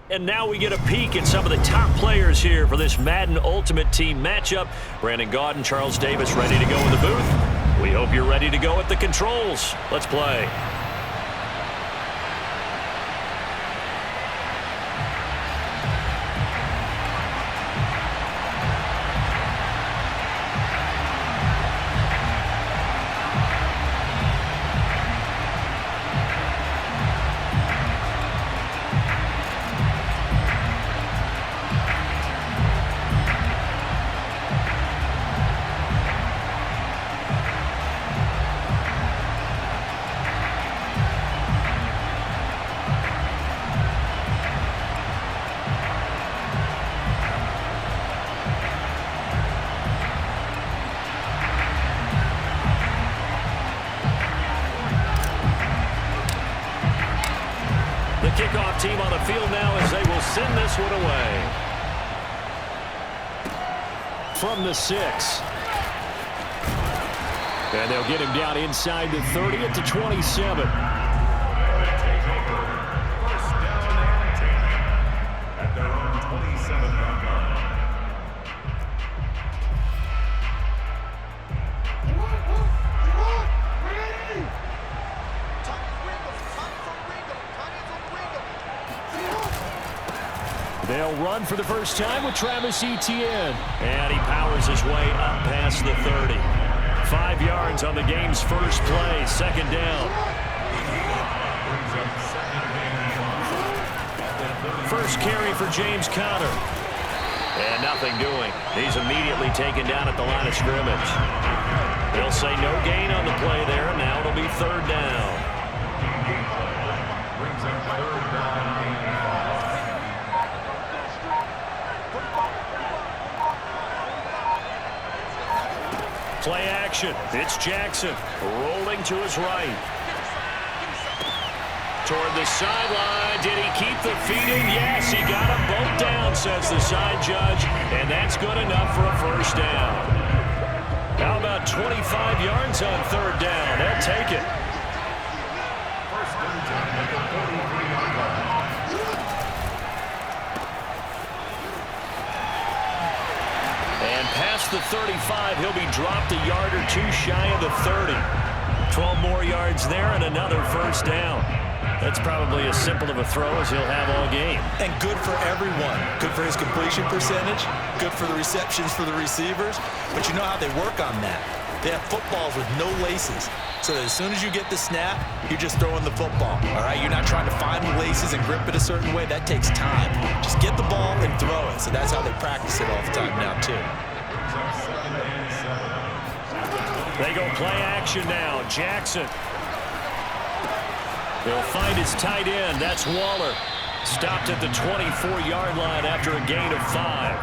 And now we get a peek at some of the top players here for this Madden Ultimate Team matchup. Brandon Gaudin, Charles Davis ready to go in the booth. We hope you're ready to go at the controls. Let's play. Kickoff team on the field now as they will send this one away. From the 6. And they'll get him down inside the 30 at the 27. At their own 27-yard line. They'll run for the first time with Travis Etienne. And he powers his way up past the 30. 5 yards on the game's first play. Second down. First carry for James Conner. And nothing doing. He's immediately taken down at the line of scrimmage. They'll say no gain on the play there. Now it'll be third down. Brings up third down. Play action. It's Jackson rolling to his right. Toward the sideline. Did he keep the feet in? Yes, he got them both down, says the side judge. And that's good enough for a first down. How about 25 yards on third down? They'll take it. First and 10 at the 43-yard line. And past the 35, he'll be dropped a yard or two shy of the 30. 12 more yards there and another first down. That's probably as simple of a throw as he'll have all game. And good for everyone. Good for his completion percentage. Good for the receptions for the receivers. But you know how they work on that. They have footballs with no laces. So that as soon as you get the snap, you're just throwing the football. All right? You're not trying to find the laces and grip it a certain way. That takes time. Just get the ball and throw it. So that's how they practice it all the time now, too. They go play action now. Jackson. He'll find his tight end. That's Waller. Stopped at the 24-yard line after a gain of 5.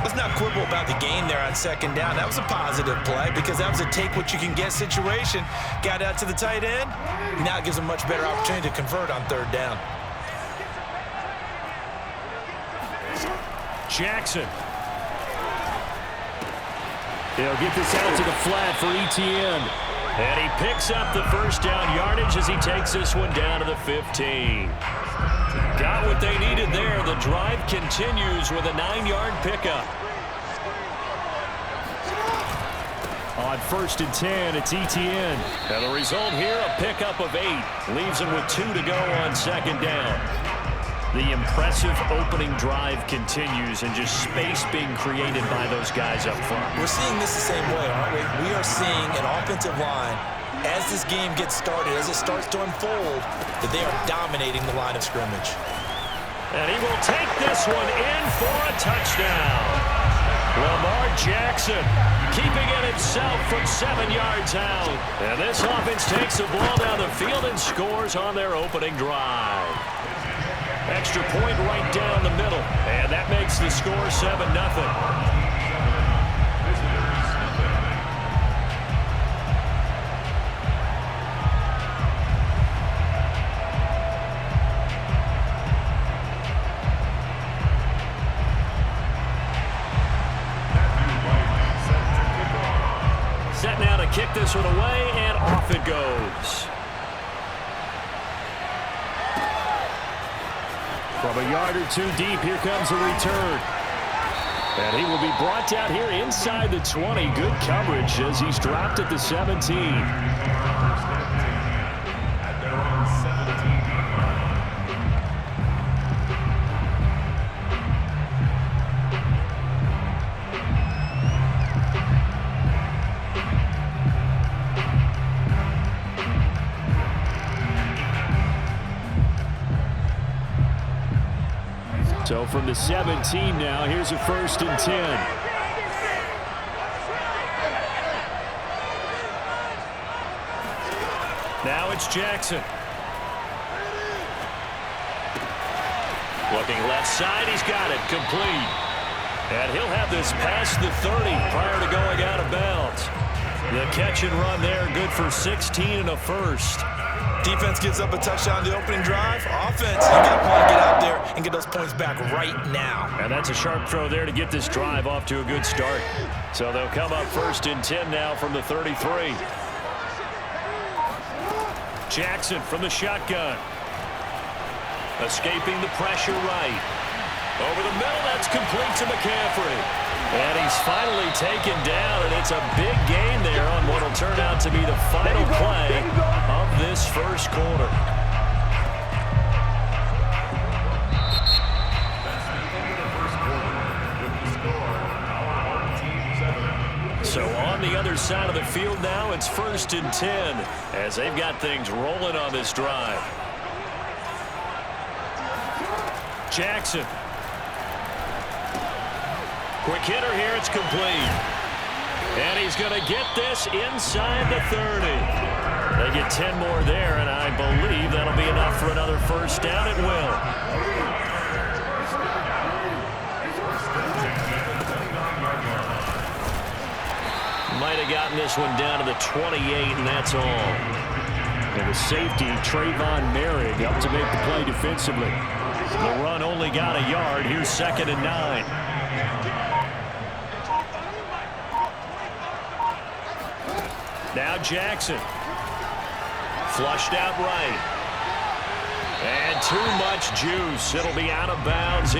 Let's not quibble about the gain there on second down. That was a positive play because that was a take-what-you-can-get situation. Got out to the tight end. Now it gives him a much better opportunity to convert on third down. Jackson. He'll get this out to the flat for Etienne. And he picks up the first down yardage as he takes this one down to the 15. Got what they needed there. The drive continues with a 9-yard pickup. On first and 10, it's Etienne. And the result here, a pickup of 8. Leaves him with 2 to go on second down. The impressive opening drive continues and just space being created by those guys up front. We're seeing this the same way, aren't we? We are seeing an offensive line, as this game gets started, as it starts to unfold, that they are dominating the line of scrimmage. And he will take this one in for a touchdown. Lamar Jackson keeping it himself from 7 yards out. And this offense takes the ball down the field and scores on their opening drive. Extra point right down the middle. And that makes the score 7-0. Set now to kick this one away, and off it goes. From a yard or two deep, here comes a return. And he will be brought down here inside the 20. Good coverage as he's dropped at the 17. At their own 17. So from the 17 now, here's a 1st and 10. Now it's Jackson. Looking left side, he's got it, complete. And he'll have this past the 30 prior to going out of bounds. The catch and run there, good for 16 and a 1st. Defense gives up a touchdown the opening drive. Offense, you got to want to get out there and get those points back right now. And that's a sharp throw there to get this drive off to a good start. So they'll come up 1st and 10 now from the 33. Jackson from the shotgun. Escaping the pressure right. Over the middle, that's complete to Mccafrey. And he's finally taken down, and it's a big gain there on what will turn out to be the final play of this first quarter. So on the other side of the field now, it's 1st and 10 as they've got things rolling on this drive. Jackson. Quick hitter here, it's complete. And he's going to get this inside the 30. They get 10 more there, and I believe that'll be enough for another 1st down. It will. Might have gotten this one down to the 28, and that's all. And the safety, Trayvon Merrick, up to make the play defensively. The run only got a yard. Here's 2nd and 9. Now Jackson. Flushed out right. And too much juice. It'll be out of bounds.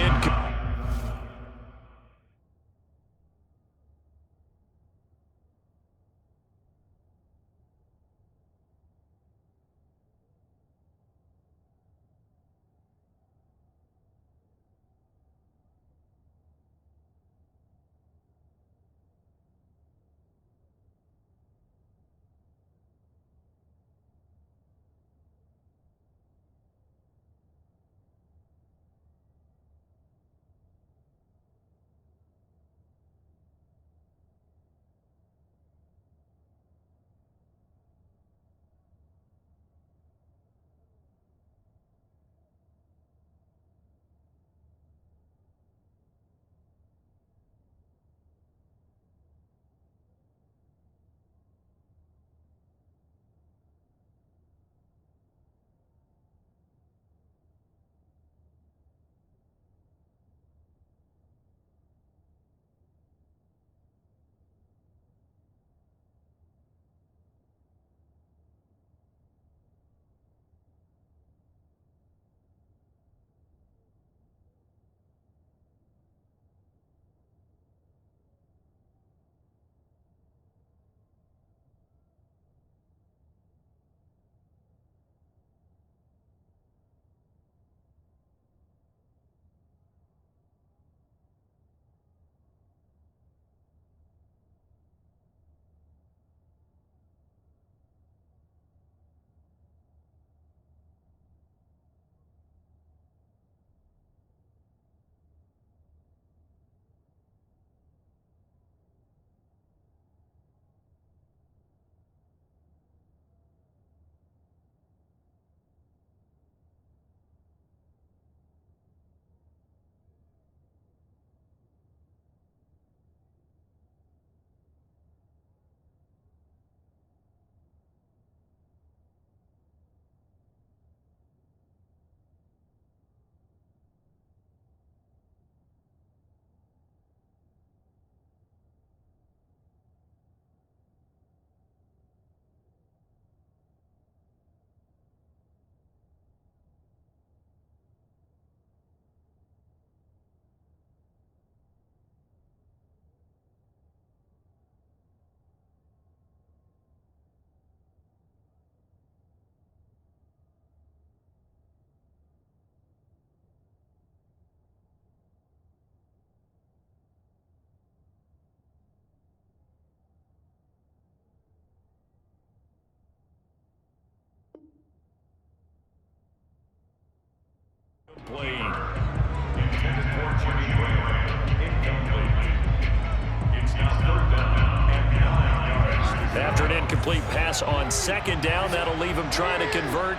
incomplete pass on second down. That'll leave him trying to convert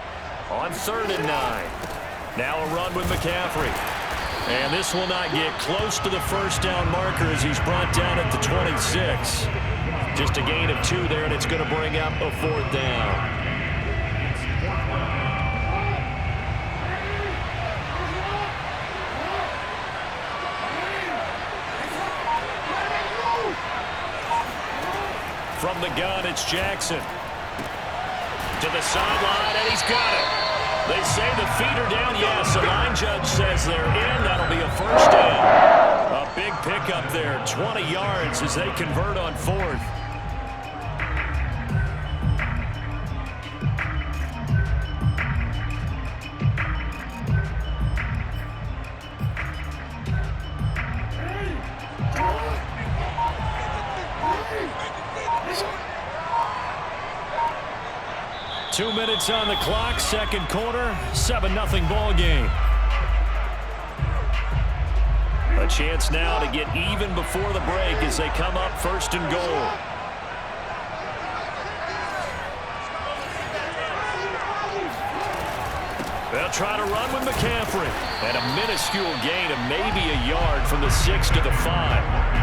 on 3rd and 9. Now a run with McCaffrey. And this will not get close to the first down marker as he's brought down at the 26. Just a gain of 2 there, and it's going to bring up a 4th down. From the gun, it's Jackson. To the sideline, and he's got it. They say the feet are down. Yes, the line judge says they're in. That'll be a 1st down. A big pickup there, 20 yards as they convert on 4th. Two minutes on the clock, second quarter, 7-0 ball game. A chance now to get even before the break as they come up 1st and goal. They'll try to run with Mccafrey. And a minuscule gain of maybe a yard from the 6 to the 5.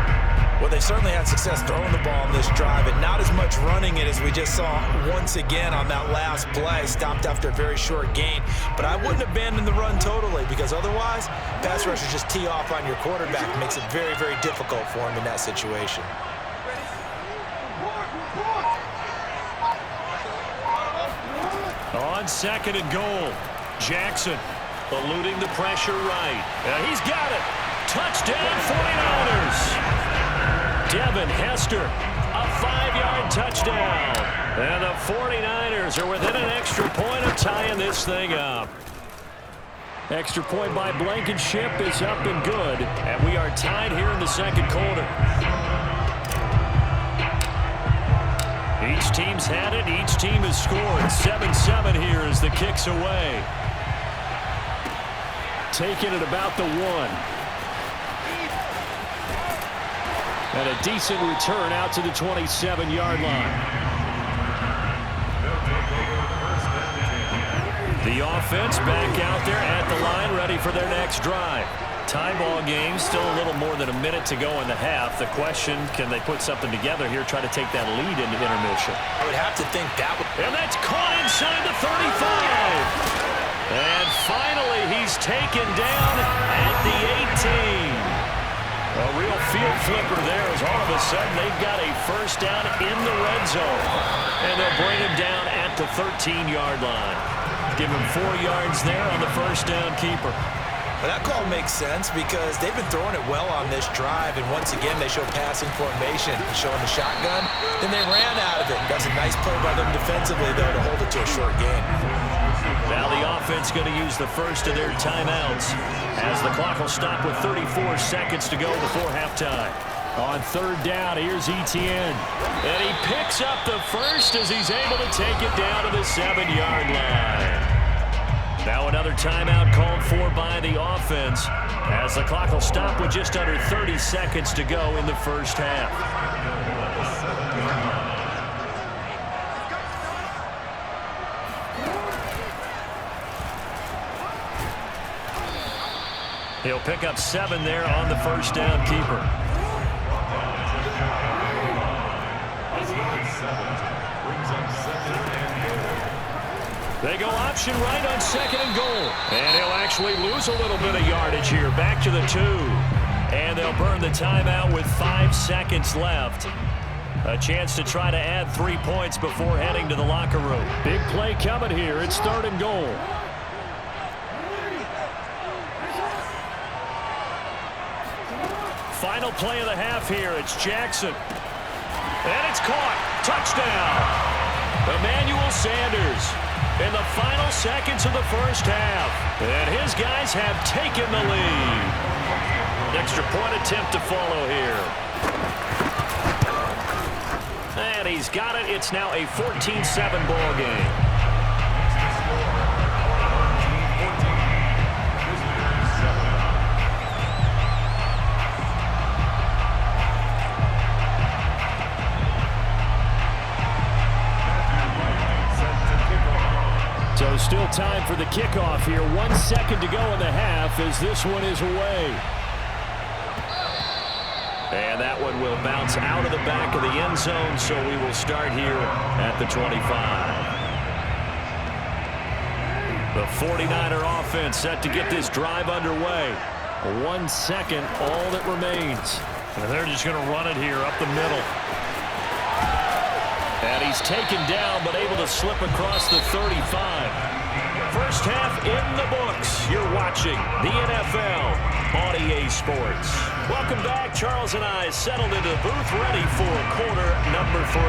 Well, they certainly had success throwing the ball in this drive, and not as much running it as we just saw once again on that last play. Stopped after a very short gain. But I wouldn't abandon the run totally, because otherwise, pass rushers just tee off on your quarterback. It makes it very, very difficult for him in that situation. On 2nd and goal, Jackson eluding the pressure right. He's got it. Touchdown, 49ers. Devin Hester, a 5-yard touchdown. And the 49ers are within an extra point of tying this thing up. Extra point by Blankenship is up and good. And we are tied here in the second quarter. Each team's had it. Each team has scored. 7-7 here as the kick's away. Taking it about the 1. And a decent return out to the 27-yard line. The offense back out there at the line, ready for their next drive. Tie ball game, still a little more than a minute to go in the half. The question, can they put something together here, try to take that lead into intermission? I would have to think that would... And that's caught inside the 35. And finally, he's taken down at the 18. A real field flipper there as all of a sudden they've got a 1st down in the red zone. And they'll bring him down at the 13-yard line. Give him 4 yards there on the 1st down keeper. Well, that call makes sense because they've been throwing it well on this drive, and once again they show passing formation, showing the shotgun. Then they ran out of it. That's a nice play by them defensively, though, to hold it to a short gain. Now the offense going to use the first of their timeouts as the clock will stop with 34 seconds to go before halftime. On 3rd down, here's Etienne. And he picks up the first as he's able to take it down to the 7-yard line. Now another timeout called for by the offense as the clock will stop with just under 30 seconds to go in the first half. He'll pick up 7 there on the 1st down keeper. They go option right on 2nd and goal. And he'll actually lose a little bit of yardage here. Back to the 2. And they'll burn the timeout with 5 seconds left. A chance to try to add 3 points before heading to the locker room. Big play coming here. It's 3rd and goal. Final play of the half here. It's Jackson. And it's caught. Touchdown. Emmanuel Sanders in the final seconds of the first half. And his guys have taken the lead. Extra point attempt to follow here. And he's got it. It's now a 14-7 ball game. Still time for the kickoff here. 1 second to go in the half as this one is away. And that one will bounce out of the back of the end zone, so we will start here at the 25. The 49er offense set to get this drive underway. 1 second, all that remains. And they're just going to run it here up the middle. And he's taken down, but able to slip across the 35. First half in the books. You're watching the NFL on EA Sports. Welcome back. Charles and I settled into the booth, ready for quarter number 3.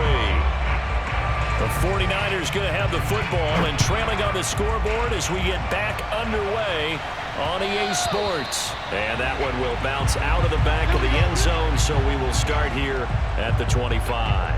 The 49ers going to have the football and trailing on the scoreboard as we get back underway on EA Sports. And that one will bounce out of the back of the end zone, so we will start here at the 25.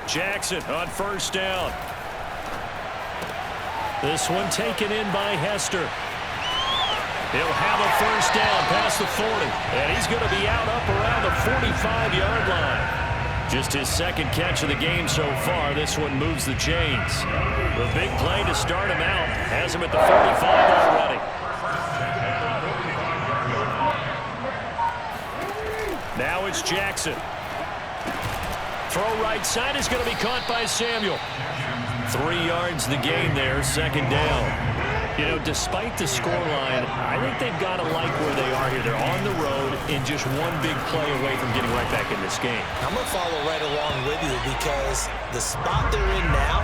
Jackson on first down. This one taken in by Hester. He'll have a first down past the 40. And he's going to be out up around the 45-yard line. Just his second catch of the game so far. This one moves the chains. The big play to start him out. Has him at the 45 already. Now it's Jackson. Throw right side is going to be caught by Samuel. 3 yards the gain there, second down. You know, despite the scoreline, I think they've got to like where they are here. They're on the road and just one big play away from getting right back in this game. I'm going to follow right along with you because the spot they're in now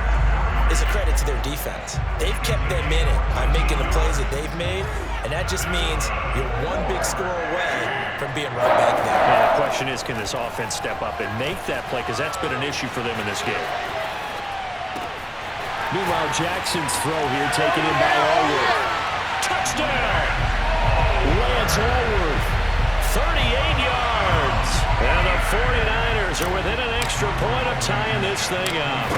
is a credit to their defense. They've kept them in it by making the plays that they've made, and that just means you're one big score away from being right back there. Well, the question is, can this offense step up and make that play? Because that's been an issue for them in this game. Meanwhile, Jackson's throw here taken in by Allworth. Touchdown! Lance Allworth, 38 yards. And the 49ers are within an extra point of tying this thing up.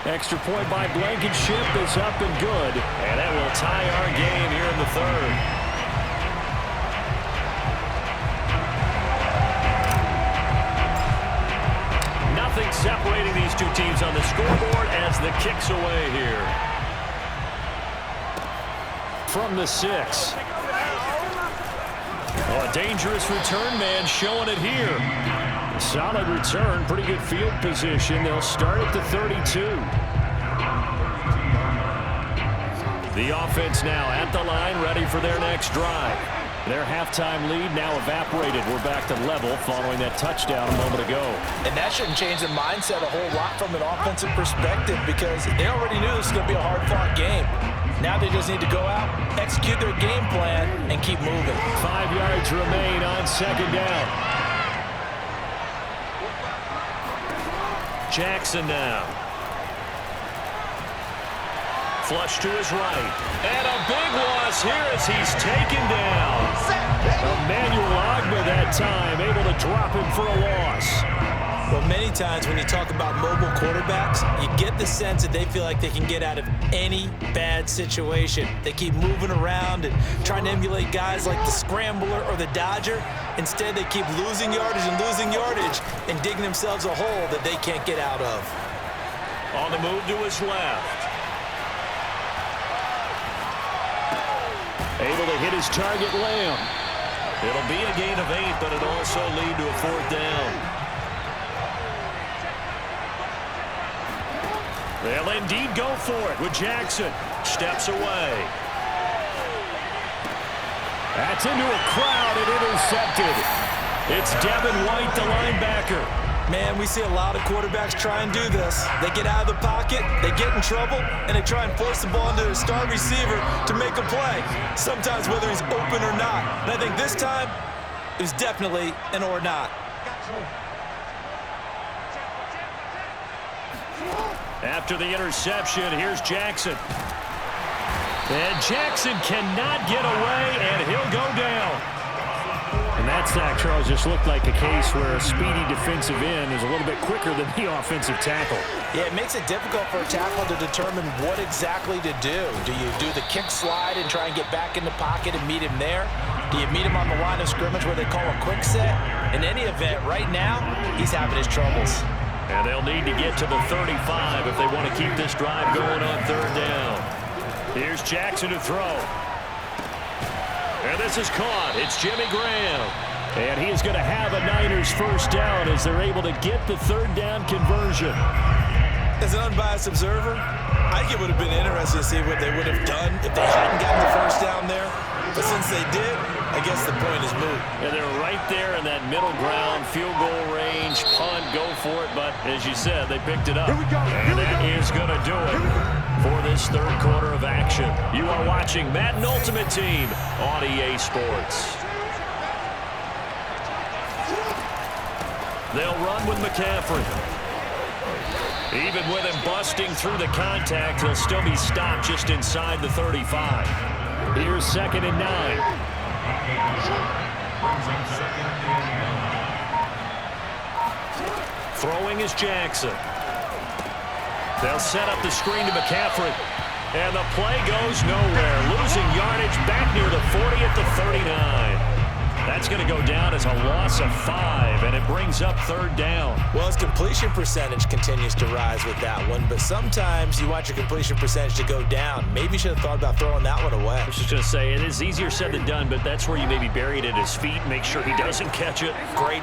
Extra point by Blankenship is up and good. And that will tie our game here in the third. Nothing separating these two teams on the scoreboard as the kick's away here. From the 6. Oh, a dangerous return man showing it here. Solid return, pretty good field position. They'll start at the 32. The offense now at the line, ready for their next drive. Their halftime lead now evaporated. We're back to level following that touchdown a moment ago. And that shouldn't change the mindset a whole lot from an offensive perspective because they already knew this was going to be a hard-fought game. Now they just need to go out, execute their game plan, and keep moving. 5 yards remain on second down. Jackson now. Flush to his right. And a big loss here as he's taken down. Emmanuel Ogba that time able to drop him for a loss. Well, many times when you talk about mobile quarterbacks, you get the sense that they feel like they can get out of any bad situation. They keep moving around and trying to emulate guys like the Scrambler or the Dodger. Instead, they keep losing yardage and digging themselves a hole that they can't get out of. On the move to his left. Able to hit his target, Lamb. It'll be a gain of 8, but it'll also lead to a fourth down. They'll indeed go for it with Jackson. Steps away. That's into a crowd and intercepted. It's Devin White, the linebacker. Man, we see a lot of quarterbacks try and do this. They get out of the pocket, they get in trouble, and they try and force the ball into their star receiver to make a play. Sometimes whether he's open or not. And I think this time, It was definitely an or not. After the interception, here's Jackson. And Jackson cannot get away, and he'll go down. And that sack, Charles, just looked like a case where a speedy defensive end is a little bit quicker than the offensive tackle. Yeah, it makes it difficult for a tackle to determine what exactly to do. Do you do the kick slide and try and get back in the pocket and meet him there? Do you meet him on the line of scrimmage where they call a quick set? In any event, right now, he's having his troubles. And they'll need to get to the 35 if they want to keep this drive going on third down. Here's Jackson to throw. And this is caught. It's Jimmy Graham. And he is going to have a Niners first down as they're able to get the third down conversion. As an unbiased observer, I think it would have been interesting to see what they would have done if they hadn't gotten the first down there. But since they did, I guess the point is moot. And they're right there in that middle ground, field goal range, punt, go for it. But as you said, they picked it up. And that is going to do it for this third quarter of action. You are watching Madden Ultimate Team on EA Sports. They'll run with McCafrey. Even with him busting through the contact, he'll still be stopped just inside the 35. Here's 2nd and 9. Throwing is Jackson. They'll set up the screen to McCafrey. And the play goes nowhere. Losing yardage back near the 40 at the 39. That's going to go down as a loss of 5, and it brings up third down. Well, his completion percentage continues to rise with that one, but sometimes you want your completion percentage to go down. Maybe you should have thought about throwing that one away. I was just going to say, it is easier said than done, but that's where you maybe bury it at his feet, make sure he doesn't catch it. Great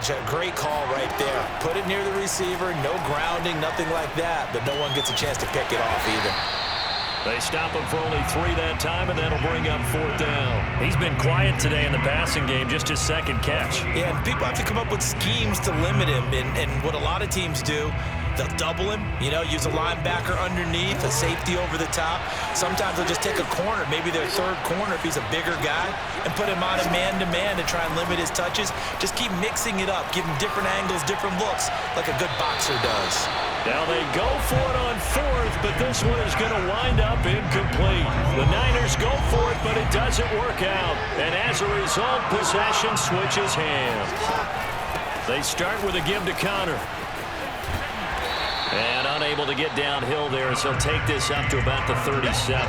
call right there. Put it near the receiver, no grounding, nothing like that, but no one gets a chance to pick it off either. They stop him for only 3 that time, and that'll bring up 4th down. He's been quiet today in the passing game, just his second catch. Yeah, and people have to come up with schemes to limit him, and what a lot of teams do, they'll double him, use a linebacker underneath, a safety over the top. Sometimes they'll just take a corner, maybe their third corner if he's a bigger guy, and put him on a man-to-man to try and limit his touches. Just keep mixing it up, give him different angles, different looks, like a good boxer does. Now they go for it on 4th, but this one is going to wind up incomplete. The Niners go for it, but it doesn't work out. And as a result, possession switches hands. They start with a give to Connor. And unable to get downhill there as he'll take this up to about the 37.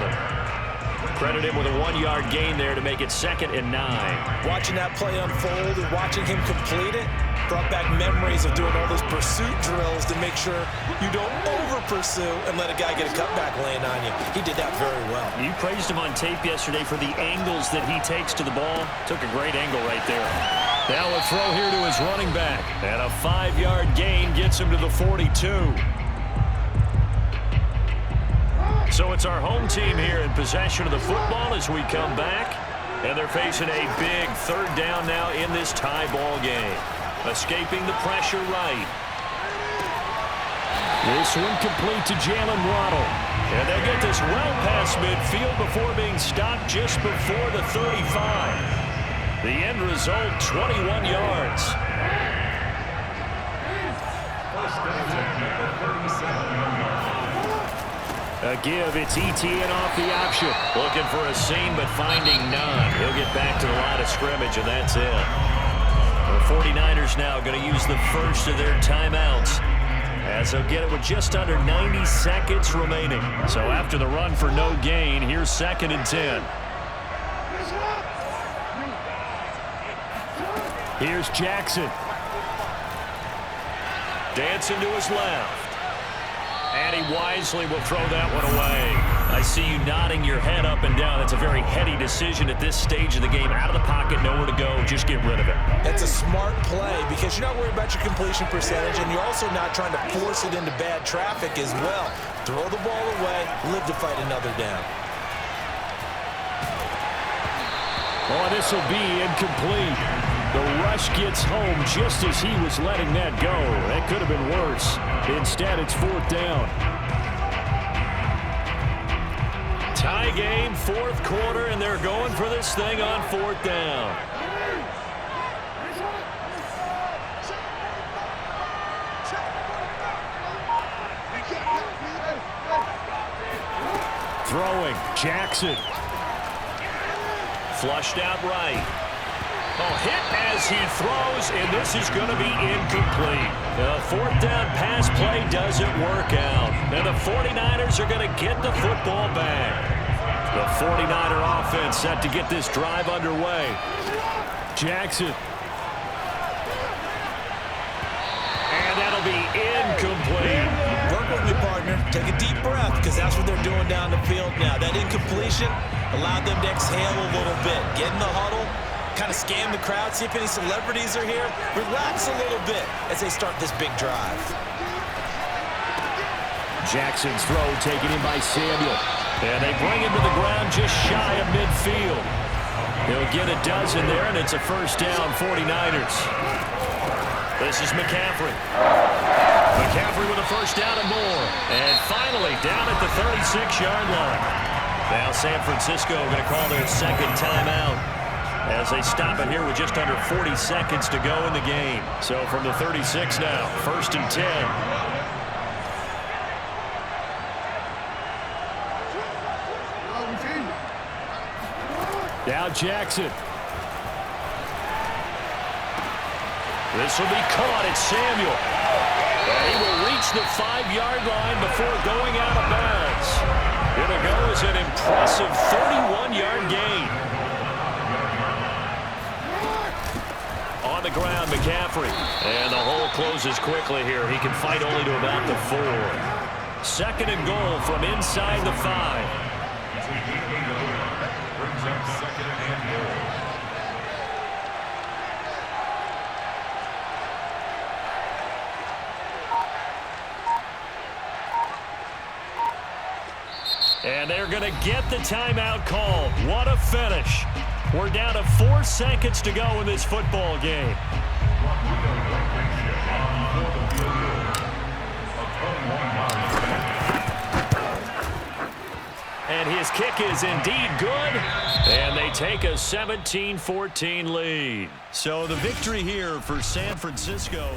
Credit him with a 1-yard gain there to make it 2nd and 9. Watching that play unfold and watching him complete it brought back memories of doing all those pursuit drills to make sure you don't over-pursue and let a guy get a cutback laying on you. He did that very well. You praised him on tape yesterday for the angles that he takes to the ball. Took a great angle right there. Now a throw here to his running back. And a 5-yard gain gets him to the 42. So it's our home team here in possession of the football as we come back. And they're facing a big third down now in this tie ball game. Escaping the pressure right. This one complete to Jalen Waddle. And they'll get this well past midfield before being stopped just before the 35. The end result, 21 yards. A give, it's ETN off the option. Looking for a seam, but finding none. He'll get back to the line of scrimmage, and that's it. The 49ers now going to use the first of their timeouts, as they'll get it with just under 90 seconds remaining. So after the run for no gain, here's 2nd and 10. Here's Jackson. Dancing to his left. And he wisely will throw that one away. I see you nodding your head up and down. It's a very heady decision at this stage of the game. Out of the pocket, nowhere to go. Just get rid of it. That's a smart play because you're not worried about your completion percentage, and you're also not trying to force it into bad traffic as well. Throw the ball away, live to fight another down. Oh, this will be incomplete. The rush gets home just as he was letting that go. That could have been worse. Instead, it's 4th down. Tie game, 4th quarter, and they're going for this thing on 4th down. throwing. Jackson. Flushed out right. Oh, hit as he throws, and this is going to be incomplete. The fourth down pass play doesn't work out. And the 49ers are going to get the football back. The 49er offense set to get this drive underway. Jackson. And that'll be incomplete. Work with me, partner. Take a deep breath, because that's what they're doing down the field now. That incompletion allowed them to exhale a little bit. Get in the huddle, kind of scan the crowd, see if any celebrities are here. Relax a little bit as they start this big drive. Jackson's throw taken in by Samuel. And they bring him to the ground just shy of midfield. He'll get a dozen there, and it's a first down, 49ers. This is Mccafrey. Mccafrey with a first down and more. And finally down at the 36-yard line. Now San Francisco going to call their second timeout as they stop it here with just under 40 seconds to go in the game. So from the 36 now, first and 10. Now Jackson. This will be caught at Samuel. And he will reach the 5-yard line before going out of bounds. Here to go is an impressive 31-yard gain. On the ground, Mccafrey. And the hole closes quickly here. He can fight only to about the 4. Second and goal from inside the 5. Brings up second and goal. And they're going to get the timeout called. What a finish. We're down to 4 seconds to go in this football game. And his kick is indeed good. And they take a 17-14 lead. So the victory here for San Francisco.